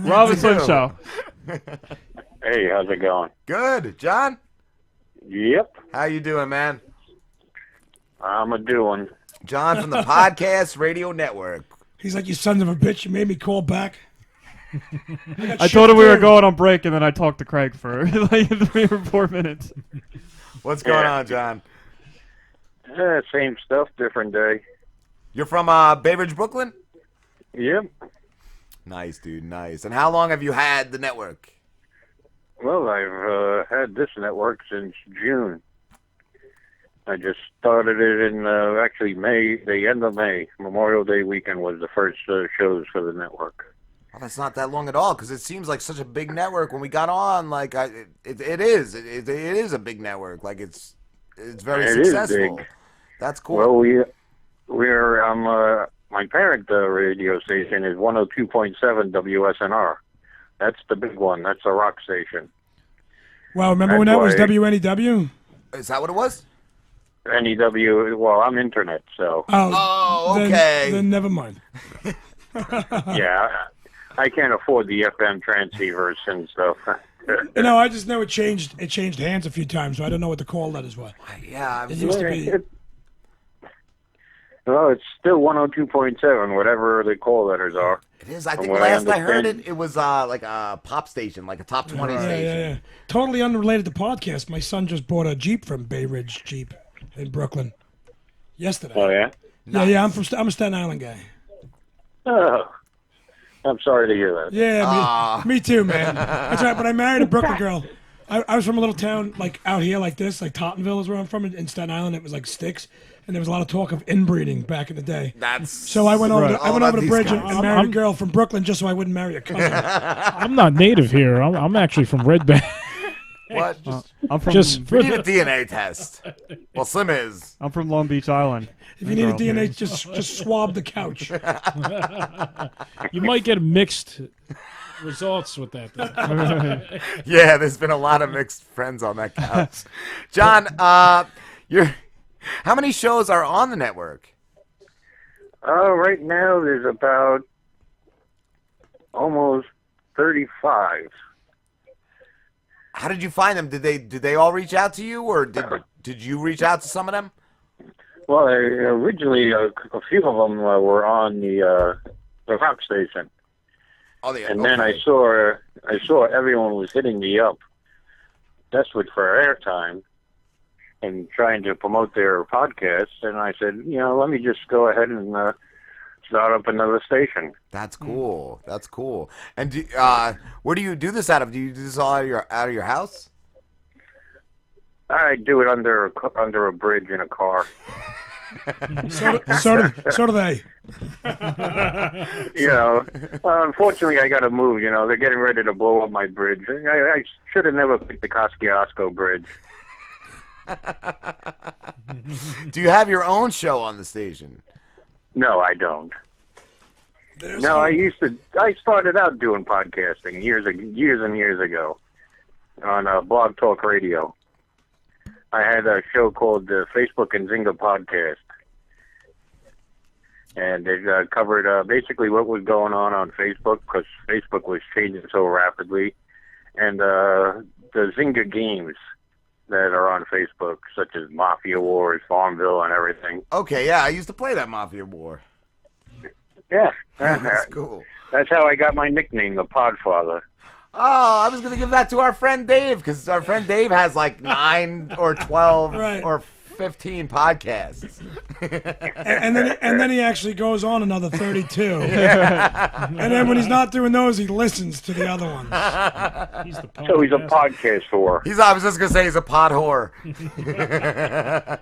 Robinson Show. Hey, how's it going? Good. John? Yep, How you doing, man? I'm a doing. John from the Podcast Radio Network. He's like, you son of a bitch, you made me call back. I told him we were going on break, and then I talked to Craig for like 3 or 4 minutes. What's going on, John? Same stuff, different day. You're from Bay Ridge, Brooklyn? Yep. Nice, dude, nice. And how long have you had the network? Well, I've had this network since June. I just started it in actually May, the end of May. Memorial Day weekend was the first shows for the network. Well, that's not that long at all, because it seems like such a big network. When we got on, like it is a big network. Like it's very successful. Is big. That's cool. Well, we're my parent radio station is 102.7 WSNR. That's the big one. That's a rock station. Wow, remember when that was WNEW? Is that what it was? NEW. Well, I'm internet, so Oh, okay. Then never mind. yeah, I can't afford the FM transceivers and stuff. I just know it changed hands a few times, so I don't know what the call letters were. Yeah, It used to be. Well, it's still 102.7, whatever the call letters are. it is. I think what last I understand- heard it, it was like a pop station, like a top 20 station. Yeah. Totally unrelated to podcast. My son just bought a Jeep from Bay Ridge Jeep in Brooklyn yesterday. Oh, yeah? Yeah. I'm a Staten Island guy. Oh, I'm sorry to hear that. Yeah, me too, man. That's right. But I married a Brooklyn girl. I was from a little town like out here, like this, like Tottenville is where I'm from in Staten Island. It was like sticks, and there was a lot of talk of inbreeding back in the day. So I went over the bridge and guys. married a girl from Brooklyn just so I wouldn't marry a cousin. I'm not native here. I'm actually from Red Bank. What? I'm from We need a DNA test. Well, Slim is. I'm from Long Beach Island. If you need a DNA, just swab the couch. You might get mixed results with that. Yeah, there's been a lot of mixed friends on that couch. John, how many shows are on the network? Right now, there's about almost 35. How did you find them? Did they all reach out to you, or did you reach out to some of them? Well, originally, a few of them were on the rock station. Oh, yeah. And then I saw everyone was hitting me up, desperate for airtime, and trying to promote their podcasts. And I said, let me just go ahead and start up another station. That's cool. That's cool. And where do you do this out of? Do you do this all out of your house? I do it under a bridge in a car. So do they. Unfortunately, I got to move. They're getting ready to blow up my bridge. I should have never picked the Kosciuszko Bridge. Do you have your own show on the station? No, I don't. I started out doing podcasting years and years ago on Blog Talk Radio. I had a show called the Facebook and Zynga Podcast. And it covered basically what was going on Facebook, because Facebook was changing so rapidly. And the Zynga games that are on Facebook, such as Mafia Wars, Farmville, and everything. Okay, yeah, I used to play that Mafia War. Yeah. That's cool. That's how I got my nickname, the Podfather. Oh, I was going to give that to our friend Dave, because our friend Dave has like 9 or 12 or 15 podcasts. and then he actually goes on another 32. And then when he's not doing those, he listens to the other ones. So he's a podcast whore. I was just going to say he's a pod whore.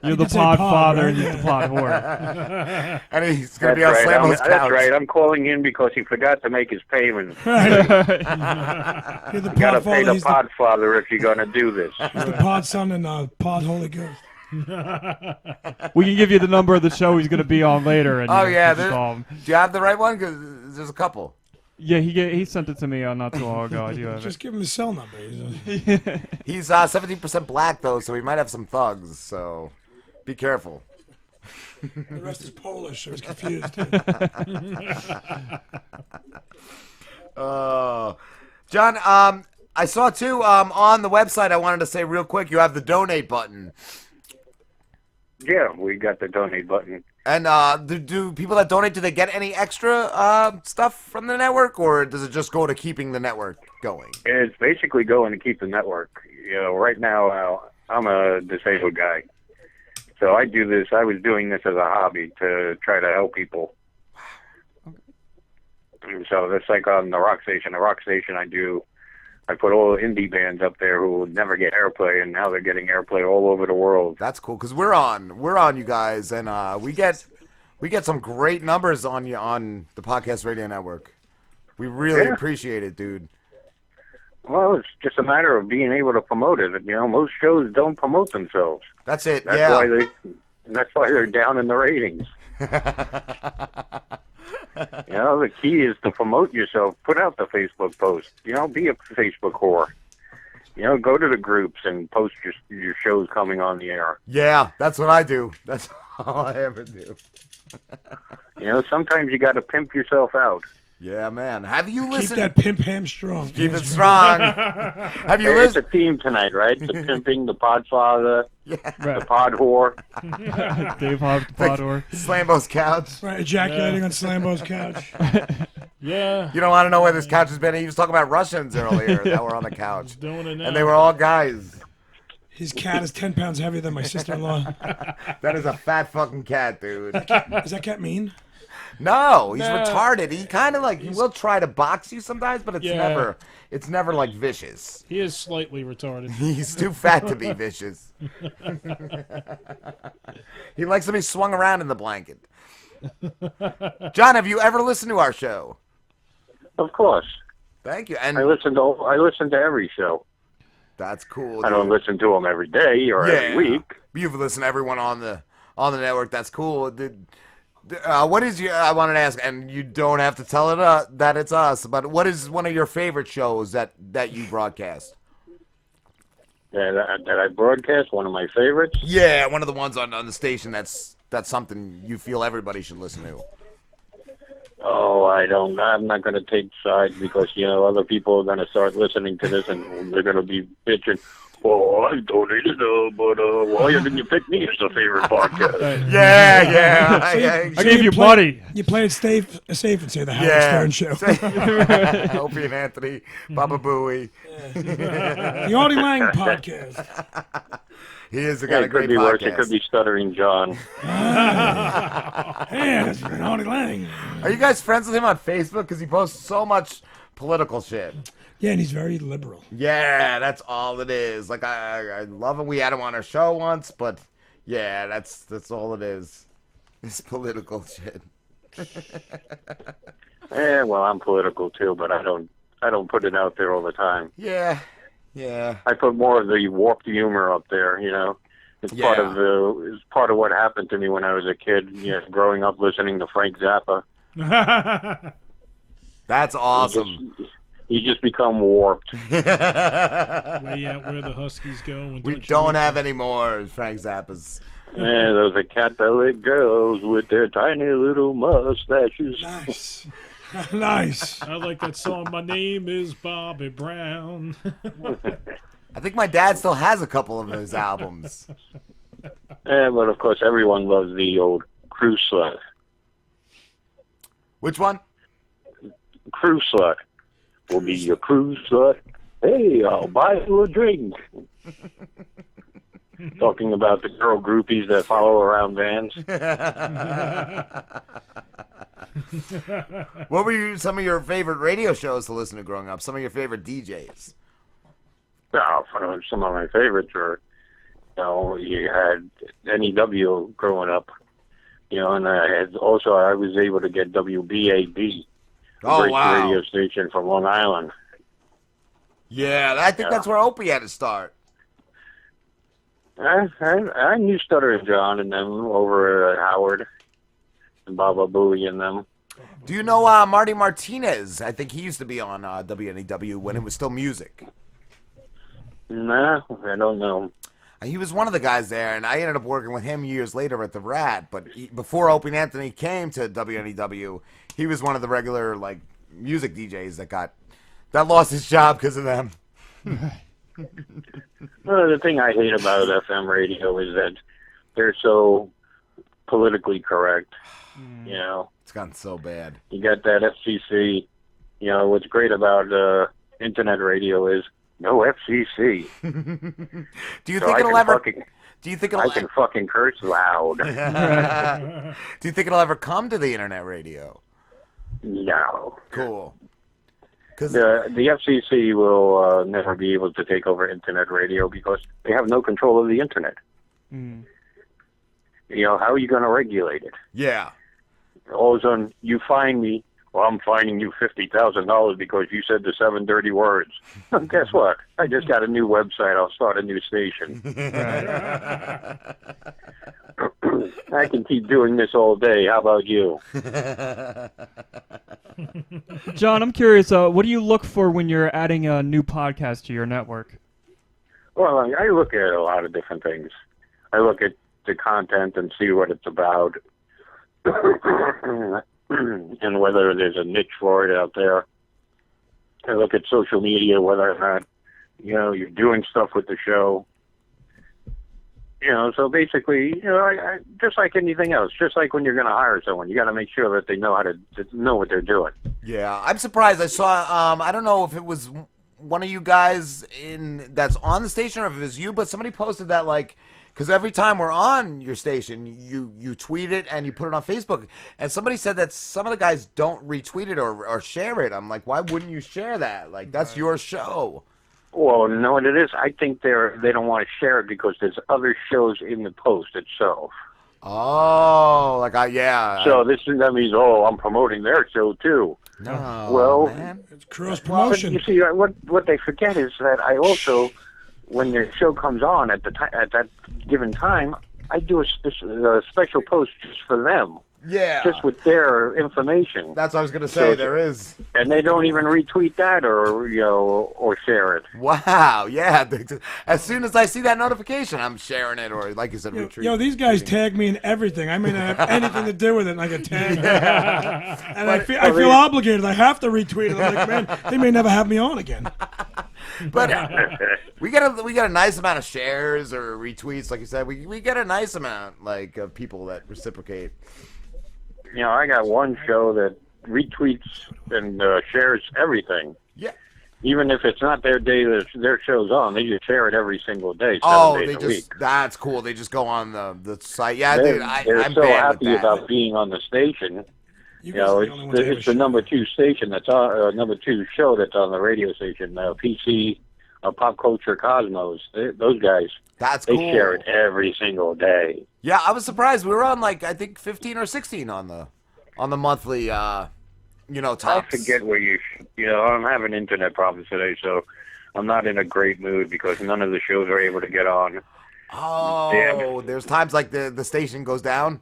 You're the pod father and he's the pod whore. And he's going to be on Slamo's couch. That's right. I'm calling in because he forgot to make his payments. You're the You gotta pod pay father. the Podfather if you're going to do this. He's the pod son and pod Holy Ghost. We can give you the number of the show he's going to be on later. And Oh, you yeah. just call him. Do you have the right one? Because there's a couple. Yeah, he sent it to me not too long ago. I do have Just it. give him his cell number. He's 17% black, though, so he might have some thugs, so be careful. The rest is Polish, so he's confused. John, I saw too on the website. I wanted to say real quick, you have the donate button. Yeah, we got the donate button. And do people that donate, do they get any extra stuff from the network, or does it just go to keeping the network going? It's basically going to keep the network. Right now I'm a disabled guy, so I do this. I was doing this as a hobby to try to help people. So that's like on the rock station. The rock station I put all indie bands up there who would never get airplay, and now they're getting airplay all over the world. That's cool, because we're on you guys, and we get some great numbers on you on the Podcast Radio Network. We really appreciate it, dude. Well, it's just a matter of being able to promote it. Most shows don't promote themselves. That's it. That's why they're down in the ratings. The key is to promote yourself. Put out the Facebook post. Be a Facebook whore. Go to the groups and post your shows coming on the air. Yeah, that's what I do. That's all I ever do. Sometimes you got to pimp yourself out. Yeah, man. Have you listened? Keep that pimp ham strong. Keep it strong. Have you It's listened? a theme tonight, right? The pimping, the podfather, the pod whore. Dave Hobbs, the Podor. Slambo's couch. Right, ejaculating on Slambo's couch. Yeah. You don't want to know where this couch has been. He was talking about Russians earlier that were on the couch. Doing it now. And they were all guys. His cat is 10 pounds heavier than my sister-in-law. That is a fat fucking cat, dude. Is that cat mean? No, he's No. retarded. He kind of he will try to box you sometimes, but it's never like vicious. He is slightly retarded. He's too fat to be vicious. He likes to be swung around in the blanket. John, have you ever listened to our show? Of course, Thank you. And I listen to every show. that's cool. I don't dude. listen to them every day or every week. You've listened to everyone on the network. That's cool. What is your? I wanted to ask, and you don't have to tell it that it's us. But what is one of your favorite shows that you broadcast? That I broadcast, one of my favorites. Yeah, one of the ones on the station. That's something you feel everybody should listen to. Oh, I'm not going to take sides because other people are going to start listening to this and they're going to be bitching. Oh, I donated, but why didn't you pick me as a favorite podcast? Yeah. I gave you money. You play it safe and say the Howard Stern show. Opie and Anthony, Baba Booey. The Artie Lang podcast. He is Yeah, got a it great could be worse. podcast. It could be Stuttering John. Hey, it's Artie Lang. Are you guys friends with him on Facebook? Because he posts so much political shit. Yeah, and he's very liberal. Yeah, that's all it is. Like I love him. We had him on our show once, but yeah, that's all it is. It's political shit. Yeah, well, I'm political too, but I don't put it out there all the time. Yeah. I put more of the warped humor up there. It's part of what happened to me when I was a kid. Growing up listening to Frank Zappa. That's awesome. You just become warped. Way out where the Huskies go. And We you don't know- have any more Frank Zappas. Yeah, those are Catholic girls with their tiny little mustaches. Nice. Nice. I like that song. My name is Bobby Brown. I think my dad still has a couple of his albums. Yeah, but of course everyone loves the old Crew Slut. Which one? Crew Slut. Will be your Crew Slut. Hey, I'll buy you a drink. Talking about the girl groupies that follow around vans. What were some of your favorite radio shows to listen to growing up? Some of your favorite DJs? Some of my favorites are, you had NEW growing up, and I was able to get WBAB, great radio station from Long Island. Yeah, I think that's where Opie had to start. I knew Stutter and John and them over at Howard and Baba Booey and them. Do you know Marty Martinez? I think he used to be on WNEW when it was still music. Nah, I don't know. He was one of the guys there, and I ended up working with him years later at the Rat. But before Opie and Anthony came to WNEW, he was one of the regular music DJs that lost his job because of them. Well, the thing I hate about FM radio is that they're so politically correct. You know, It's gotten so bad. you got that FCC. You know, what's great about internet radio is no FCC. Do you So think I it'll can ever? fucking, Do you think I it'll? can fucking curse loud. Do you think it'll ever come to the internet radio? No. Cool. Because The FCC will never be able to take over internet radio because they have no control of the internet. Mm. You know, how are you going to regulate it? yeah. All of a sudden, you fine me. Well, I'm fining you $50,000 because you said the 7 dirty words. Guess what? I just got a new website. I'll start a new station. I can keep doing this all day. How about you? John, I'm curious. What do you look for when you're adding a new podcast to your network? Well, I look at a lot of different things. I look at the content and see what it's about. And whether there's a niche for it out there. I look at social media, whether or not, you know, you're doing stuff with the show. You know, so basically, you know, I just like anything else, just like when you're going to hire someone, you got to make sure that they know how to know what they're doing. Yeah, I'm surprised. I saw. I don't know if it was one of you guys that's on the station or if it was you, but somebody posted that like. Because every time we're on your station, you tweet it and you put it on Facebook. And somebody said that some of the guys don't retweet it or share it. I'm like, why wouldn't you share that? Like, that's your show. Well, no, what it is, I think they don't want to share it because there's other shows in the post itself. Oh, yeah. So that means, I'm promoting their show too. No, Well, man. It's cross But promotion. you see, what they forget is that I also, when the show comes on at that given time, I do a special post just for them, Yeah. just with their information, That's what I was going to say. So- There is. and they don't even retweet that or share it. Wow. Yeah. As soon as I see that notification, I'm sharing it or, like you said, retweet. Yo, these guys tag me in everything. I may not have anything to do with it, and I get tagged. And I feel obligated. I have to retweet it. I'm like, man, they may never have me on again. But we get a nice amount of shares or retweets, like you said. We get a nice amount like of people that reciprocate. You know, I got one show that retweets and shares everything. Yeah. Even if it's not their day that their show's on, they just share it every single day, 7 days a week. That's cool. They just go on the site. Yeah, They're, dude, they're I'm so bad happy with that. about being on the station. You You know, guys are the only ones that have it's a the show. number 2 station that's on, number 2 show that's on the radio station. PC, Pop Culture Cosmos. Those guys, That's they cool. share it every single day. Yeah, I was surprised. We were on like I think 15 or 16 on the monthly tops. I forget where you know, I'm having internet problems today, so I'm not in a great mood because none of the shows are able to get on. Oh, Damn. there's times like the station goes down.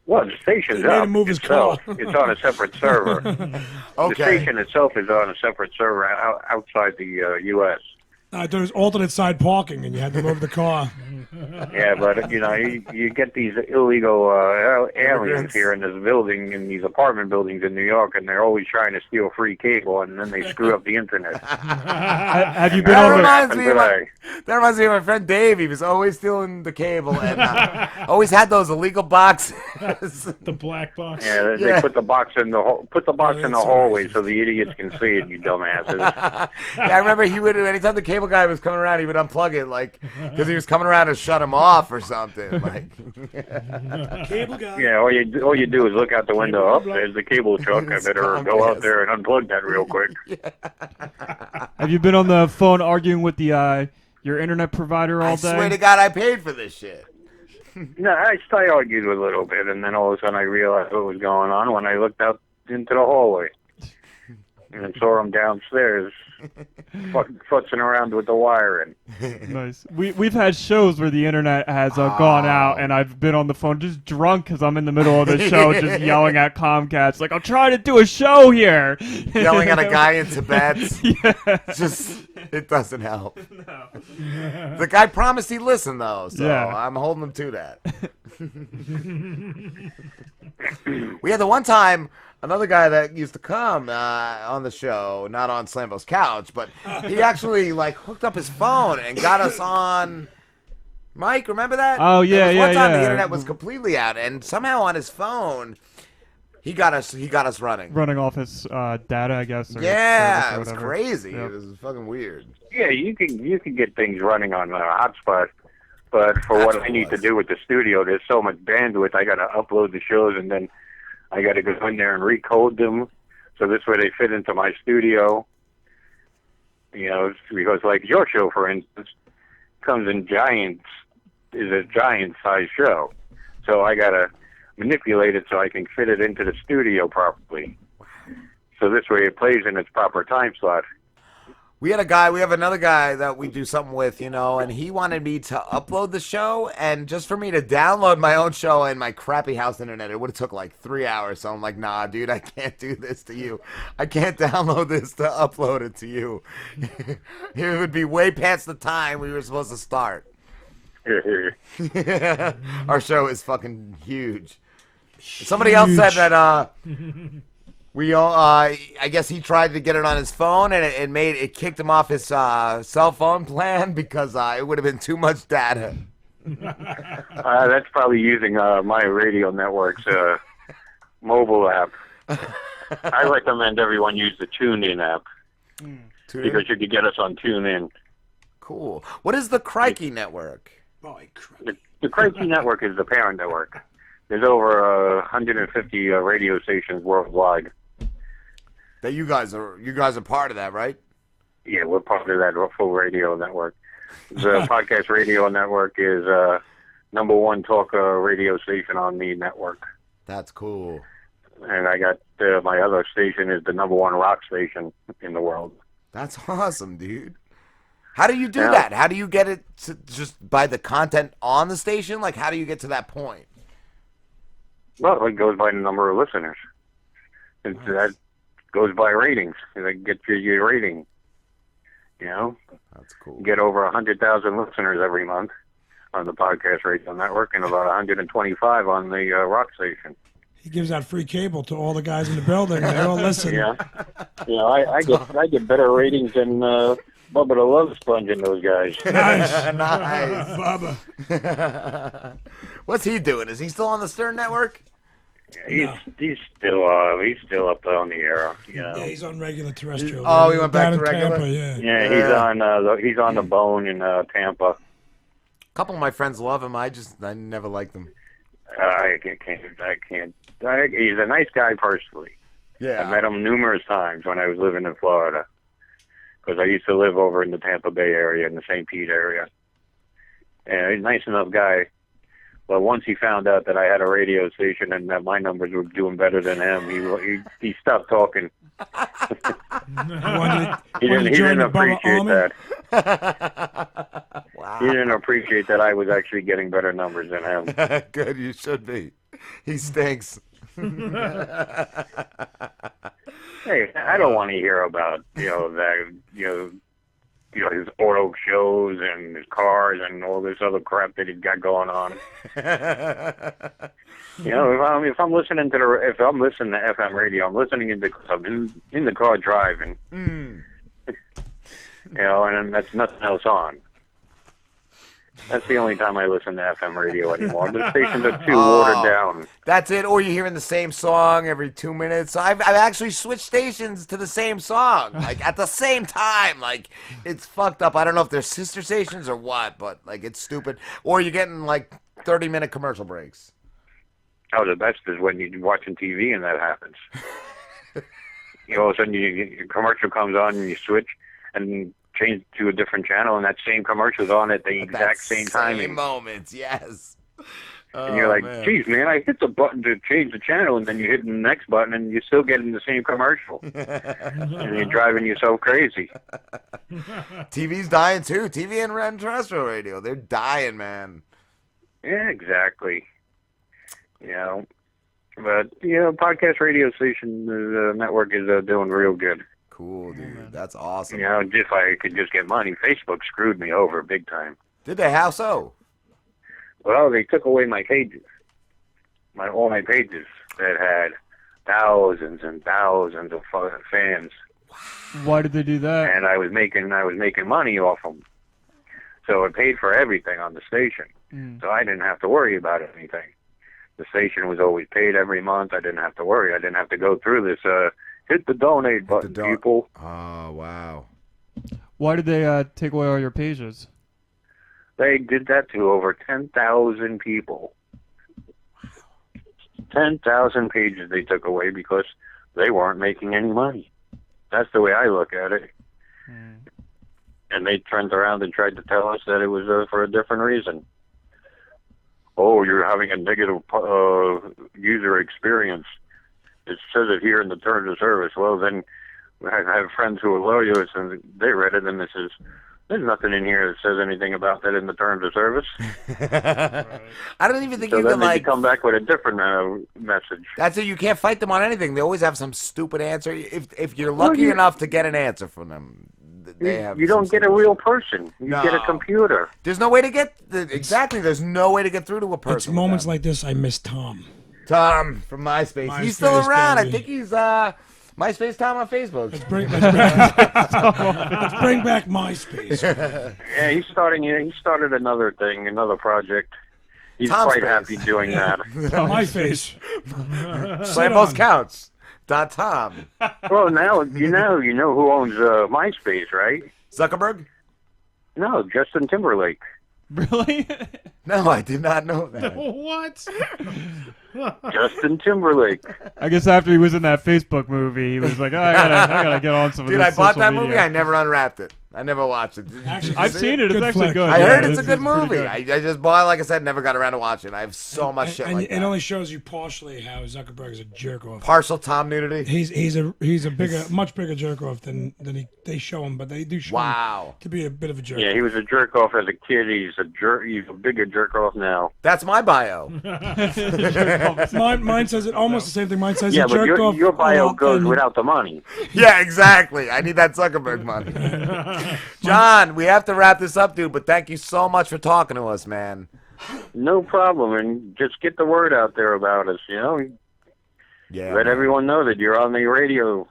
Well, the station's They made up him move his itself. car. It's on a separate server. The Okay. station itself is on a separate server outside the U.S. I thought it was alternate side parking, and you had to move the car. Yeah, but you know, you get these illegal aliens here in this building, in these apartment buildings in New York, and they're always trying to steal free cable, and then they screw up the internet. Have you been That on the? reminds me of today. that reminds me of my friend Dave. He was always stealing the cable and always had those illegal boxes. The black box. Yeah, they Yeah. put the box in the that's hallway so the idiots can see it. You dumbasses. Yeah, I remember he would anytime the cable guy was coming around, he would unplug it like because he was coming around to shut him off or something. Like, Cable guy. Yeah, all you do is look out the window. Oh, there's the cable truck. I better go out there and unplug that real quick. Have you been on the phone arguing with the your internet provider all I day? swear to God, I paid for this shit. No, I argued a little bit, and then all of a sudden I realized what was going on when I looked out into the hallway and saw him downstairs futzing around with the wiring. Nice. We've had shows where the internet has gone out, and I've been on the phone just drunk because I'm in the middle of the show, just yelling at Comcast like I'm trying to do a show here. Yelling at a guy in Tibet. Yeah. Just it doesn't help. The guy promised he'd listen though, so Yeah. I'm holding him to that. We had the one time another guy that used to come on the show, not on Slambo's couch, but he actually like hooked up his phone and got us on. Mike, remember that? Oh, yeah, There was one yeah, time yeah. the internet was completely out, and somehow on his phone, he got us running. Running off his data, I guess. Or Yeah, service or it was whatever. crazy. Yep. It was fucking weird. Yeah, you can get things running on a hotspot, but for That's what what I it need to was. do with the studio, there's so much bandwidth. I got to upload the shows, and then I got to go in there and recode them, so this way they fit into my studio. You know, because like your show, for instance, comes in is a giant-sized show, so I got to manipulate it so I can fit it into the studio properly. So this way it plays in its proper time slot. We have another guy that we do something with, you know, and he wanted me to upload the show, and just for me to download my own show and my crappy house internet, it would have took like 3 hours. So I'm like, nah, dude, I can't do this to you. I can't download this to upload it to you. It would be way past the time we were supposed to start. Our show is fucking huge. Somebody else said that we all I guess he tried to get it on his phone, and it kicked him off his cell phone plan because it would have been too much data. That's probably using my radio network's mobile app. I recommend everyone use the TuneIn app because you can get us on TuneIn. Cool. What is the Crikey network? The Crikey network is the parent network. There's over 150 radio stations worldwide. That you guys are part of that, right? Yeah, we're part of that full radio network. The podcast radio network is #1 talk radio station on the network. That's cool. And I got my other station is the #1 rock station in the world. That's awesome, dude. How do you do Yeah. that? How do you get it to just by the content on the station? Like, how do you get to that point? Well, it goes by the number of listeners. That goes by ratings. They get your rating. You know, That's cool. get over 100,000 listeners every month on the podcast radio network, and about 125 on the rock station. He gives out free cable to all the guys in the building. They all listen. Yeah, you know, I get better ratings than Bubba the Love Sponge and those guys. Nice. Nice. Bubba. What's he doing? Is he still on the Stern Network? He's still up there on the air. You know. Yeah, he's on regular terrestrial. Oh, he went back Down to in regular? Tampa, yeah. Yeah, he's on the Bone in Tampa. A couple of my friends love him. I never liked him. I can't. He's a nice guy personally. Yeah. I met him numerous times when I was living in Florida, because I used to live over in the Tampa Bay area, in the St. Pete area. And he's a nice enough guy. But once he found out that I had a radio station and that my numbers were doing better than him, he stopped talking. He didn't appreciate that. Wow. He didn't appreciate that I was actually getting better numbers than him. Good, you should be. He stinks. Hey, I don't want to hear about his auto shows and his cars and all this other crap that he's got going on. You know, if I'm listening to FM radio, I'm listening in the car driving. Mm. You know, and that's nothing else on. That's the only time I listen to FM radio anymore. The stations are too watered down. That's it. Or you're hearing the same song every 2 minutes. I've actually switched stations to the same song, like at the same time. Like, it's fucked up. I don't know if they're sister stations or what, but like, it's stupid. Or you're getting like 30-minute commercial breaks. Oh, the best is when you're watching TV and that happens. You know, all of a sudden your commercial comes on and you switch and change to a different channel, and that same commercial's on at the exact same timing. Moments, yes. And you're like, geez, man, I hit the button to change the channel, and then you hit the next button, and you're still getting the same commercial. And you're driving yourself crazy. TV's dying too. TV and terrestrial radio, they're dying, man. Yeah, exactly. You know, but, you know, podcast radio station, the network is doing real good. Cool, dude. That's awesome. You know, if I could just get money, Facebook screwed me over big time. Did they? How so? Well, they took away my pages, all my pages that had thousands and thousands of fans, Why did they do that? and I was making money off them. So it paid for everything on the station. So I didn't have to worry about anything. The station was always paid every month. I didn't have to worry. I didn't have to go through this. Hit the donate button, people. Oh, wow. Why did they take away all your pages? They did that to over 10,000 people. 10,000 pages they took away because they weren't making any money. That's the way I look at it. And they turned around and tried to tell us that it was for a different reason. Oh, you're having a negative user experience. It says it here in the terms of service. Well, then I have friends who are lawyers, and they read it, and there's nothing in here that says anything about that in the terms of service. I don't even think So you then can, they come back with a different message. That's it. You can't fight them on anything. They always have some stupid answer. If you're lucky enough to get an answer from them, they have. You don't get a real person. You get a computer. There's no way to get exactly. There's no way to get through to a person. It's moments like this I miss Tom. Tom from MySpace. He's still MySpace, around. I baby. think he's MySpace Tom on Facebook. Let's bring back MySpace. Yeah, he's started another thing, another project. He's Tom's quite Space. happy doing that. MySpace. Play both counts. .Tom. Well, now you know who owns MySpace, right? Zuckerberg? No, Justin Timberlake. Really? No, I did not know that. What? Justin Timberlake. I guess after he was in that Facebook movie, he was like, oh, I gotta get on some of Dude, this I bought social that media. movie. I never unwrapped it. I never watched it. Actually, I've seen it. It's Good actually flick. good. I Yeah, heard it's a good pretty movie. good. I just bought, like I said, never got around to watching. I have so much shit like It that. only shows you partially how Zuckerberg is a jerk off. Partial Tom nudity. He's a much bigger jerk off than they show him, but they do show him Wow. to be a bit of a jerk. Yeah, he was a jerk off as a kid. He's a bigger jerk off now. That's my bio. Mine says it almost the same thing. Mine says Yeah, he but jerked off. your bio goes and- without the money. Yeah, exactly. I need that Zuckerberg money. John, we have to wrap this up, dude, but thank you so much for talking to us, man. No problem, and just get the word out there about us. Yeah. Let man. everyone know that you're on the radio,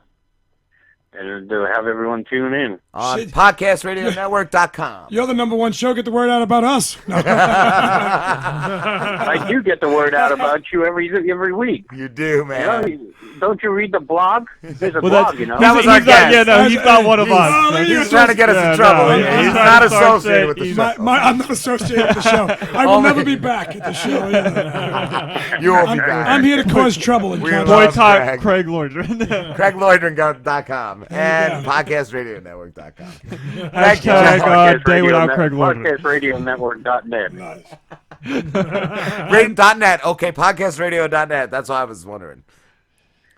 and to have everyone tune in. On Shit. podcastradionetwork.com. You're the #1 show. Get the word out about us. No. I do get the word out about you every week. You do, man. Don't you read the blog? There's a Well, blog, that's, That was he's our not, guest. yeah, no, he's not one of He's- us. Oh, No, there He you was go. trying to get us Yeah, in trouble. no, He's trying not to start associated with the saying- show. I'm not associated with the show. I will Only- never be back at the show. Yeah. You will be back. I'm here to cause trouble and We content. love Boycott Craig. Craig Lloydron. CraigLloydron.com and go. podcastradionetwork.com. Thank you, Hashtag, John. day without Craig Lloydron. PodcastRadioNetwork.net. .net. Okay, podcastradio.net. That's what I was wondering.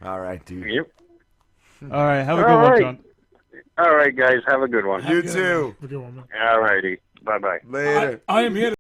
All right, dude. Yep. All right, have a good All one, right. John. All right, guys. Have a good one. You too. Good one, man. All righty. Bye-bye. Later. I am here to